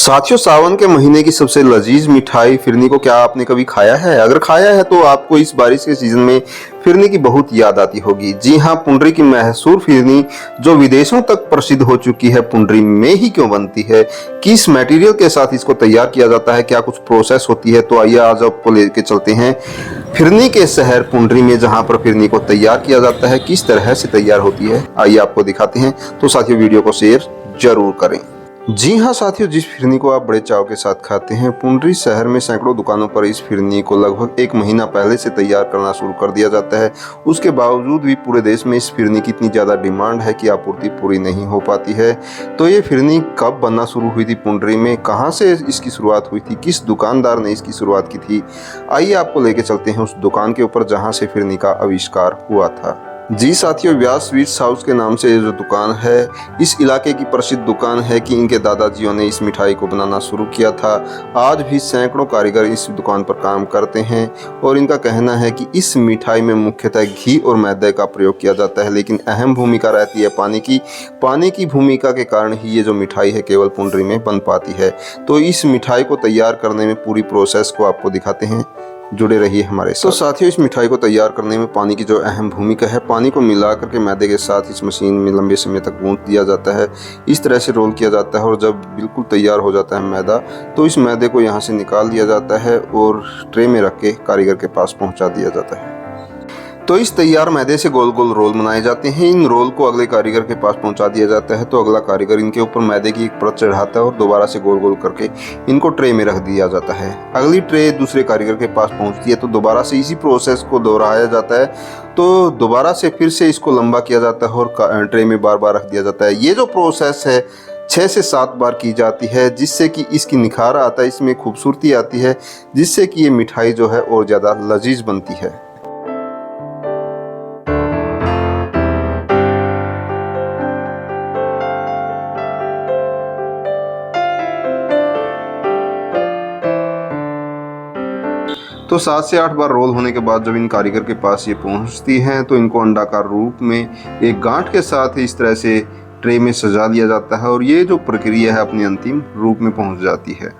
साथियों, सावन के महीने की सबसे लजीज मिठाई फिरनी को क्या आपने कभी खाया है? अगर खाया है तो आपको इस बारिश के सीजन में फिरनी की बहुत याद आती होगी। जी हाँ, पुंडरी की मशहूर फिरनी जो विदेशों तक प्रसिद्ध हो चुकी है, पुंडरी में ही क्यों बनती है, किस मटेरियल के साथ इसको तैयार किया जाता है, क्या कुछ प्रोसेस होती है, तो आइए आज आपको लेके चलते हैं फिरनी के शहर पुंडरी में, जहाँ पर फिरनी को तैयार किया जाता है। किस तरह से तैयार होती है आइए आपको दिखाते हैं। तो साथियों, वीडियो को शेयर जरूर करें। जी हाँ साथियों, जिस फिरनी को आप बड़े चाव के साथ खाते हैं, पुंडरी शहर में सैकड़ों दुकानों पर इस फिरनी को लगभग 1 महीना पहले से तैयार करना शुरू कर दिया जाता है। उसके बावजूद भी पूरे देश में इस फिरनी की इतनी ज़्यादा डिमांड है कि आपूर्ति पूरी नहीं हो पाती है। तो ये फिरनी कब बनना शुरू हुई थी पुंडरी में, कहाँ से इसकी शुरुआत हुई थी, किस दुकानदार ने इसकी शुरुआत की थी, आइए आपको लेके चलते हैं उस दुकान के ऊपर जहाँ से फिरनी का आविष्कार हुआ था। जी साथियों, व्यास स्वीट्स हाउस के नाम से ये जो दुकान है, इस इलाके की प्रसिद्ध दुकान है कि इनके दादाजियों ने इस मिठाई को बनाना शुरू किया था। आज भी सैकड़ों कारीगर इस दुकान पर काम करते हैं और इनका कहना है कि इस मिठाई में मुख्यतः घी और मैदे का प्रयोग किया जाता है, लेकिन अहम भूमिका रहती है पानी की भूमिका के कारण ही ये जो मिठाई है केवल पुंडरी में बन पाती है। तो इस मिठाई को तैयार करने में पूरी प्रोसेस को आपको दिखाते हैं, जुड़े रहिए हमारे साथ। तो साथियों, इस मिठाई को तैयार करने में पानी की जो अहम भूमिका है, पानी को मिला करके मैदे के साथ इस मशीन में लंबे समय तक गूंथ दिया जाता है। इस तरह से रोल किया जाता है और जब बिल्कुल तैयार हो जाता है मैदा, तो इस मैदे को यहाँ से निकाल दिया जाता है और ट्रे में रख के कारीगर के पास पहुँचा दिया जाता है। तो इस तैयार मैदे से गोल गोल रोल बनाए जाते हैं। इन रोल को अगले कारीगर के पास पहुंचा दिया जाता है। तो अगला कारीगर इनके ऊपर मैदे की एक परत चढ़ाता है और दोबारा से गोल गोल करके इनको ट्रे में रख दिया जाता है। अगली ट्रे दूसरे कारीगर के पास पहुंचती है तो दोबारा से इसी प्रोसेस को दोहराया जाता है। तो दोबारा से फिर से इसको लंबा किया जाता है और ट्रे में बार बार रख दिया जाता है। ये जो प्रोसेस है 6 से 7 बार की जाती है, जिससे कि इसकी निखार आता है, इसमें खूबसूरती आती है, जिससे कि ये मिठाई जो है और ज़्यादा लजीज बनती है। तो 7 से 8 बार रोल होने के बाद जब इन कारीगर के पास ये पहुंचती हैं तो इनको अंडाकार रूप में एक गांठ के साथ इस तरह से ट्रे में सजा दिया जाता है और ये जो प्रक्रिया है अपने अंतिम रूप में पहुंच जाती है।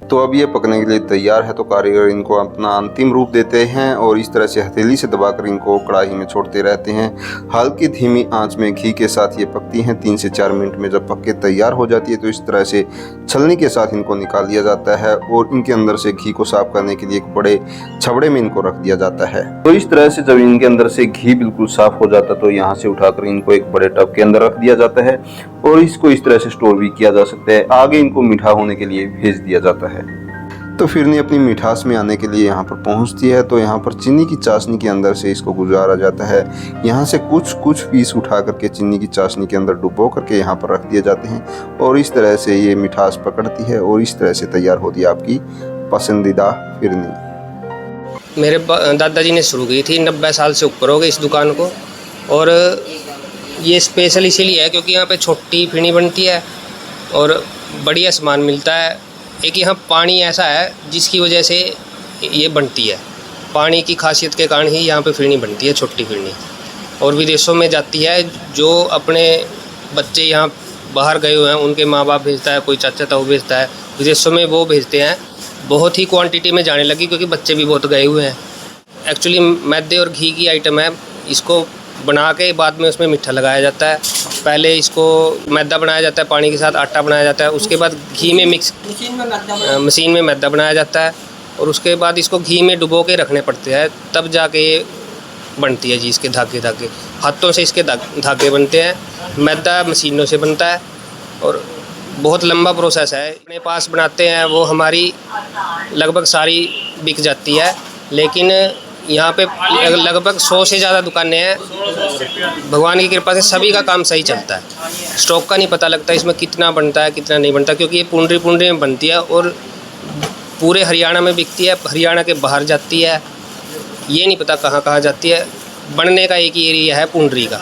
तो अब ये पकने के लिए तैयार है। तो कारीगर इनको अपना अंतिम रूप देते हैं और इस तरह से हथेली से दबाकर इनको कढ़ाई में छोड़ते रहते हैं। हल्की धीमी आंच में घी के साथ ये पकती हैं। 3 से 4 मिनट में जब पक के तैयार हो जाती है तो इस तरह से छलनी के साथ इनको निकाल दिया जाता है और इनके अंदर से घी को साफ करने के लिए एक बड़े छबड़े में इनको रख दिया जाता है। तो इस तरह से जब इनके अंदर से घी बिल्कुल साफ हो जाता है तो यहाँ से उठाकर इनको एक बड़े टब के अंदर रख दिया जाता है और इसको इस तरह से स्टोर भी किया जा सकता है। आगे इनको मीठा होने के लिए भेज दिया जाता है। तो फिरनी अपनी मिठास में आने के लिए यहाँ पर पहुँचती है। तो यहाँ पर चीनी की चाशनी के अंदर से इसको गुजारा जाता है। यहाँ से कुछ पीस उठा करके चीनी की चाशनी के अंदर डुबो करके यहाँ पर रख दिए जाते हैं और इस तरह से ये मिठास पकड़ती है और इस तरह से तैयार होती है आपकी पसंदीदा फिरनी। मेरे दादाजी ने शुरू की थी, 90 साल से ऊपर हो गए इस दुकान को। और ये स्पेशल इसीलिए है क्योंकि यहाँ पे छोटी फिरनी बनती है और बढ़िया सामान मिलता है। एक यहाँ पानी ऐसा है जिसकी वजह से ये बनती है। पानी की खासियत के कारण ही यहाँ पे फिरनी बनती है, छोटी फिरनी। और विदेशों में जाती है, जो अपने बच्चे यहाँ बाहर गए हुए हैं उनके माँ बाप भेजता है, कोई चाचा ताऊ भेजता है विदेशों में, वो भेजते हैं। बहुत ही क्वांटिटी में जाने लगी क्योंकि बच्चे भी बहुत गए हुए हैं। एक्चुअली मैदे और घी की आइटम है। इसको बना के बाद में उसमें मीठा लगाया जाता है। पहले इसको मैदा बनाया जाता है, पानी के साथ आटा बनाया जाता है, उसके बाद घी में मिक्स मशीन में मैदा बनाया जाता है और उसके बाद इसको घी में डुबो के रखने पड़ते हैं, तब जाके ये बनती है जी। इसके धागे हाथों से इसके धागे बनते हैं, मैदा मशीनों से बनता है और बहुत लंबा प्रोसेस है। अपने पास बनाते हैं वो हमारी लगभग सारी बिक जाती है, लेकिन यहाँ पे लगभग 100 से ज़्यादा दुकानें हैं। भगवान की कृपा से सभी का काम सही चलता है। स्टॉक का नहीं पता लगता इसमें कितना बनता है कितना नहीं बनता, क्योंकि ये पुंडरी में बनती है और पूरे हरियाणा में बिकती है, हरियाणा के बाहर जाती है, ये नहीं पता कहाँ जाती है। बनने का एक ही एरिया है पुंडरी का।